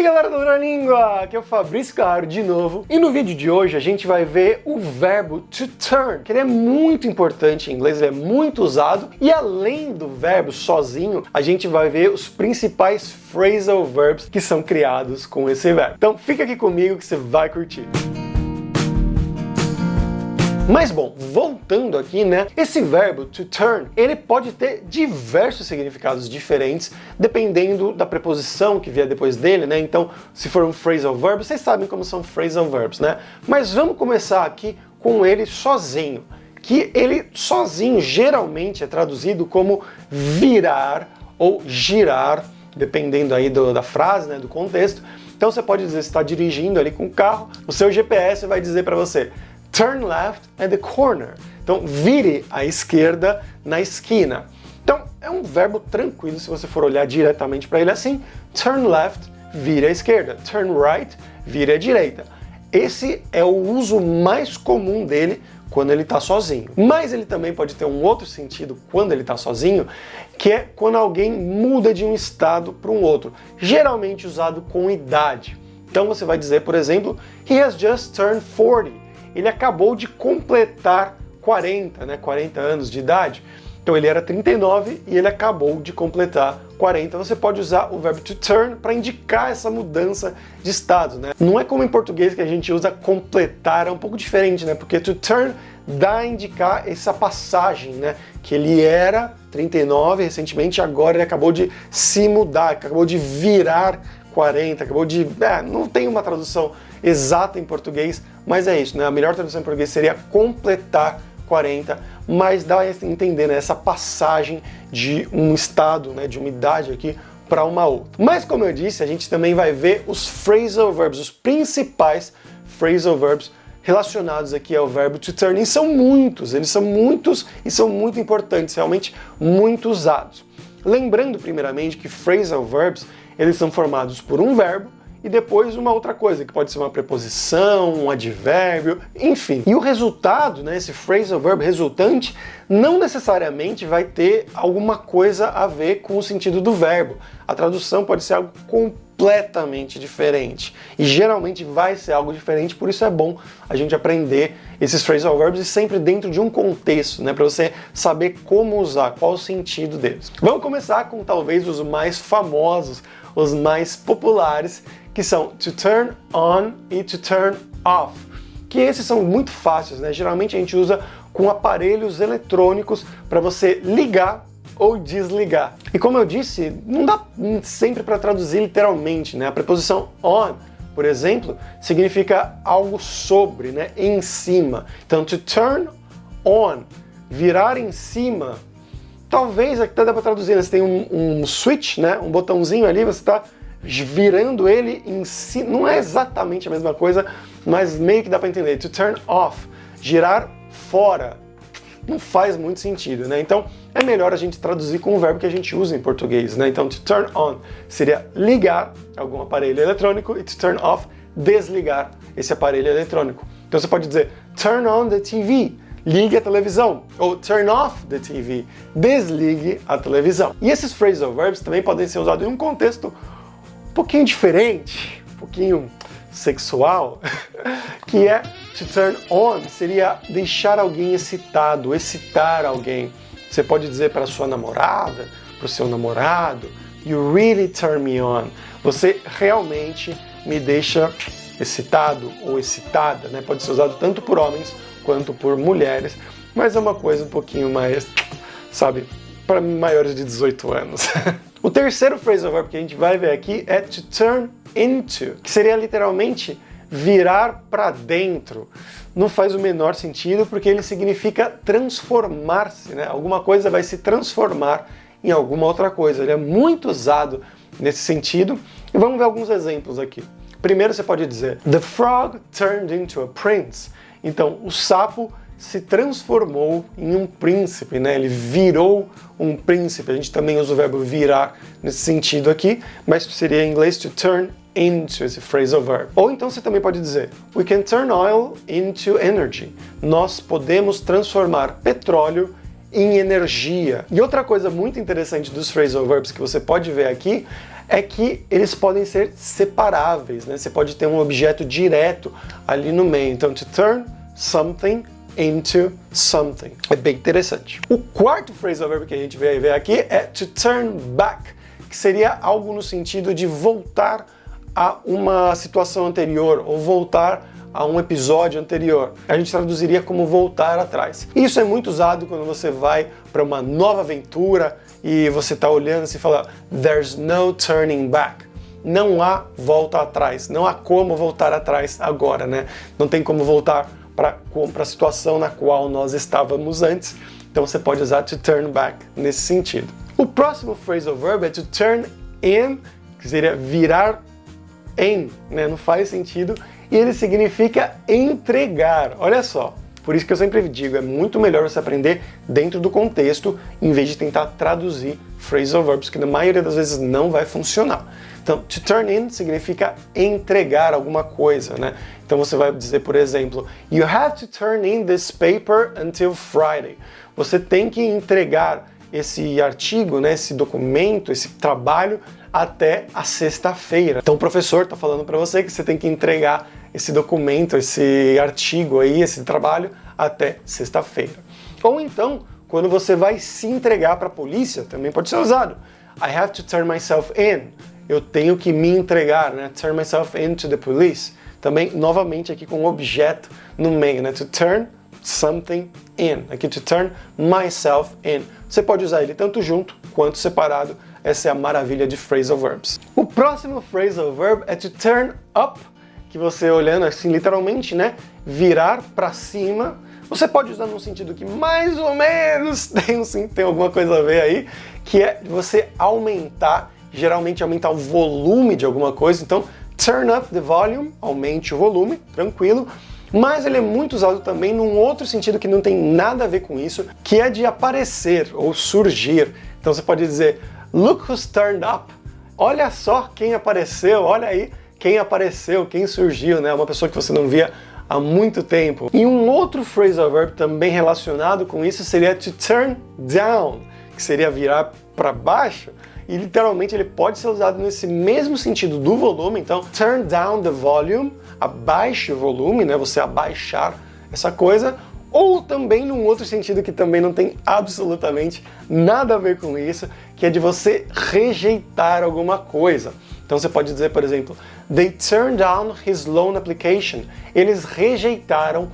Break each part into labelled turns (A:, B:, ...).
A: Galera do Língua, aqui é o Fabrício Carraro de novo, e no vídeo de hoje a gente vai ver o verbo to turn, que ele é muito importante em inglês, ele é muito usado, e além do verbo sozinho, a gente vai ver os principais phrasal verbs que são criados com esse verbo. Então fica aqui comigo que você vai curtir. Mas bom, voltando aqui, né? Esse verbo to turn, ele pode ter diversos significados diferentes, dependendo da preposição que vier depois dele, né? Então, se for um phrasal verb, vocês sabem como são phrasal verbs, né? Mas vamos começar aqui com ele sozinho, que ele sozinho geralmente é traduzido como virar ou girar, dependendo aí da frase, né? Do contexto. Então você pode dizer, você está dirigindo ali com o carro, o seu GPS vai dizer para você turn left at the corner. Então, vire à esquerda na esquina. Então, é um verbo tranquilo se você for olhar diretamente para ele assim. Turn left, vire à esquerda. Turn right, vire à direita. Esse é o uso mais comum dele quando ele está sozinho. Mas ele também pode ter um outro sentido quando ele está sozinho, que é quando alguém muda de um estado para um outro, geralmente usado com idade. Então, você vai dizer, por exemplo, he has just turned 40. Ele acabou de completar 40, né, 40 anos de idade. Então ele era 39 e ele acabou de completar 40. Você pode usar o verbo to turn para indicar essa mudança de estado, né? Não é como em português que a gente usa completar, é um pouco diferente, né? Porque to turn dá a indicar essa passagem, né? Que ele era 39 recentemente, agora ele acabou de se mudar, acabou de virar 40, acabou de... não tem uma tradução exata em português, mas é isso, né? A melhor tradução em português seria completar 40, mas dá a entender, né, essa passagem de um estado, né, de uma idade aqui para uma outra. Mas como eu disse, a gente também vai ver os phrasal verbs, os principais phrasal verbs relacionados aqui ao verbo to turn, e são muitos, eles são muitos e são muito importantes, realmente muito usados. Lembrando primeiramente que phrasal verbs, eles são formados por um verbo e depois uma outra coisa, que pode ser uma preposição, um advérbio, enfim. E o resultado, né, esse phrasal verb resultante, não necessariamente vai ter alguma coisa a ver com o sentido do verbo. A tradução pode ser algo completamente diferente. E geralmente vai ser algo diferente, por isso é bom a gente aprender esses phrasal verbs e sempre dentro de um contexto, né, para você saber como usar, qual o sentido deles. Vamos começar com talvez os mais famosos, os mais populares, que são to turn on e to turn off, que esses são muito fáceis, né? Geralmente a gente usa com aparelhos eletrônicos para você ligar ou desligar. E como eu disse, não dá sempre para traduzir literalmente, né? A preposição on, por exemplo, significa algo sobre, né? Em cima. Então, to turn on, virar em cima, talvez até dá para traduzir, né? Você tem um switch, né? Um botãozinho ali, você está virando ele em si, não é exatamente a mesma coisa, mas meio que dá para entender. To turn off, girar fora, não faz muito sentido, né? Então é melhor a gente traduzir com o verbo que a gente usa em português, né? Então to turn on seria ligar algum aparelho eletrônico e to turn off, desligar esse aparelho eletrônico. Então você pode dizer turn on the TV, ligue a televisão, ou turn off the TV, desligue a televisão. E esses phrasal verbs também podem ser usados em um contexto um pouquinho diferente, um pouquinho sexual, que é to turn on, seria deixar alguém excitado, excitar alguém. Você pode dizer para sua namorada, para o seu namorado, you really turn me on. Você realmente me deixa excitado ou excitada, né? Pode ser usado tanto por homens quanto por mulheres, mas é uma coisa um pouquinho mais, sabe, para maiores de 18 anos. O terceiro phrasal verb que a gente vai ver aqui é to turn into, que seria literalmente virar para dentro. Não faz o menor sentido porque ele significa transformar-se, né? Alguma coisa vai se transformar em alguma outra coisa. Ele é muito usado nesse sentido e vamos ver alguns exemplos aqui. Primeiro você pode dizer the frog turned into a prince. Então o sapo se transformou em um príncipe, né? Ele virou um príncipe. A gente também usa o verbo virar nesse sentido aqui, mas seria em inglês to turn into, esse phrasal verb. Ou então você também pode dizer we can turn oil into energy. Nós podemos transformar petróleo em energia. E outra coisa muito interessante dos phrasal verbs que você pode ver aqui é que eles podem ser separáveis, né? Você pode ter um objeto direto ali no meio. Então, to turn something into something. É bem interessante. O quarto phrasal verb que a gente vai ver aqui é to turn back, que seria algo no sentido de voltar a uma situação anterior ou voltar a um episódio anterior. A gente traduziria como voltar atrás. Isso é muito usado quando você vai para uma nova aventura e você está olhando assim e fala there's no turning back. Não há volta atrás, não há como voltar atrás agora, né? Não tem como voltar para a situação na qual nós estávamos antes. Então você pode usar to turn back nesse sentido. O próximo phrasal verb é to turn in, que seria virar em, né? Não faz sentido. E ele significa entregar. Olha só, por isso que eu sempre digo, é muito melhor você aprender dentro do contexto, em vez de tentar traduzir phrasal verbs, que na maioria das vezes não vai funcionar. Então, to turn in significa entregar alguma coisa, né? Então você vai dizer, por exemplo, you have to turn in this paper until Friday. Você tem que entregar esse artigo, né, esse documento, esse trabalho até a sexta-feira. Então o professor está falando para você que você tem que entregar esse documento, esse artigo aí, esse trabalho até sexta-feira. Ou então, quando você vai se entregar para a polícia, também pode ser usado. I have to turn myself in. Eu tenho que me entregar, né? Turn myself into the police. Também, novamente, aqui com um objeto no meio, né? To turn something in. Aqui, to turn myself in. Você pode usar ele tanto junto quanto separado. Essa é a maravilha de phrasal verbs. O próximo phrasal verb é to turn up, que você olhando assim literalmente, né, virar para cima. Você pode usar num sentido que mais ou menos tem alguma coisa a ver aí, que é você aumentar, geralmente aumentar o volume de alguma coisa. Então, turn up the volume, aumente o volume, tranquilo. Mas ele é muito usado também num outro sentido que não tem nada a ver com isso, que é de aparecer ou surgir. Então você pode dizer, look who's turned up. Olha só quem apareceu, olha aí quem apareceu, quem surgiu, né? Uma pessoa que você não via há muito tempo. E um outro phrasal verb também relacionado com isso seria to turn down, que seria virar para baixo. E literalmente ele pode ser usado nesse mesmo sentido do volume. Então, turn down the volume, abaixe o volume, né? Você abaixar essa coisa. Ou também num outro sentido que também não tem absolutamente nada a ver com isso, que é de você rejeitar alguma coisa. Então você pode dizer, por exemplo, they turned down his loan application. Eles rejeitaram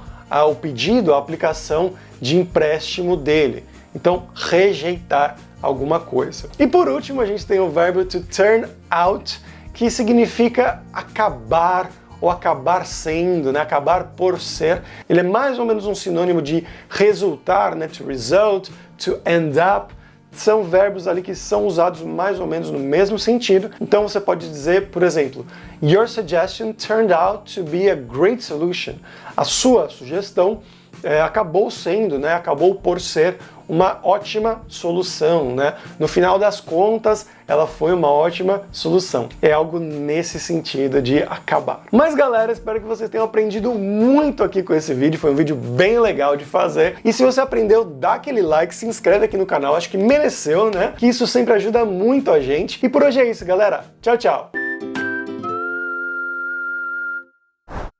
A: o pedido, a aplicação de empréstimo dele. Então, rejeitar alguma coisa. E por último, a gente tem o verbo to turn out, que significa acabar ou acabar sendo, né? Acabar por ser. Ele é mais ou menos um sinônimo de resultar, né? To result, to end up. São verbos ali que são usados mais ou menos no mesmo sentido. Então você pode dizer, por exemplo, your suggestion turned out to be a great solution. A sua sugestão acabou sendo, né? Acabou por ser uma ótima solução, né? No final das contas, ela foi uma ótima solução. É algo nesse sentido de acabar. Mas galera, espero que vocês tenham aprendido muito aqui com esse vídeo. Foi um vídeo bem legal de fazer. E se você aprendeu, dá aquele like, se inscreve aqui no canal. Acho que mereceu, né? Que isso sempre ajuda muito a gente. E por hoje é isso, galera. Tchau, tchau!